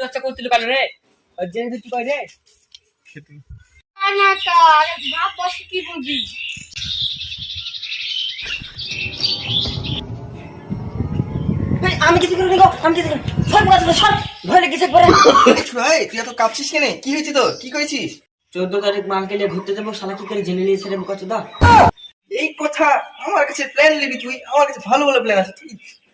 আচ্ছা করছিল কাল রে জেনে তুই কি কই রে না তা বাপ বস কি বলবি আমি কিছু করে নিগো আমি কিছু সব কথা সব ভয় লেগেছে পরে ভাই তুই এত কাঁপছিস কেন? কি হয়েছে তোর? কি করেছিস? 14 তারিখ মালকে নিয়ে ঘুরতে যাবো শালা কি করে জেনে নিয়েছে রে কত দা এই কথা আমার কাছে প্ল্যান নিবি তুই? আমার কাছে ভালো ভালো প্ল্যান আছে, তুই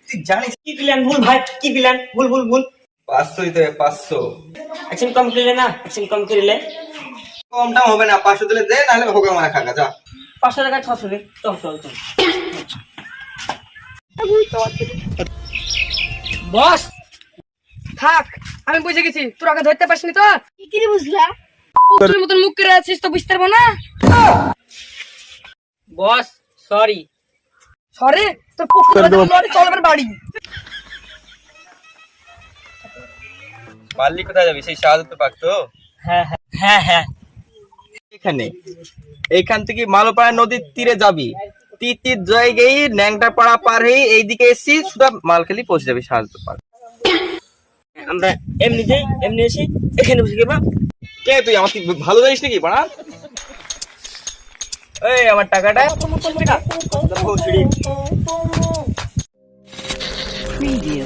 তুই জানিস। কি প্ল্যান ভুল ভাই কি প্ল্যান ভুল ভুল ভুল 500 দিতে হবে, 500। অ্যাকশন কম করিলে না অ্যাকশন কম করিলে কম দাম হবে না, 500 দিলে দে, নাহলে হোকা মারা খাগা যা। 500 টাকা 600 রে চল চল চল বস থাক আমি বুঝে গেছি তোর আগে ধরতে পারছিনি তো কি করে বুঝলা তোর মতন মুখ করে আছিস তো বুঝতে পারবো না বস সরি সরে তোর পুকুর চলবার বাড়ি মাল্লি কোথায় যাবি? সেই শাহাদত পাক তো? হ্যাঁ হ্যাঁ হ্যাঁ হ্যাঁ এখানে এইখান থেকে মালোপাড়া নদীর তীরে যাবি, তীর জায়গায় ন্যাংটা পাড়া পার হয়ে এইদিকে এসি শুধু মালখালি পৌঁছে যাবি শাহাদত পাক। আমরা এমনি যাই এমনি এসে এখানে বসে গেবা কে তুই আমার কি ভালো জানিস নাকি পাড়া? এই আমার টাকাটা Preview.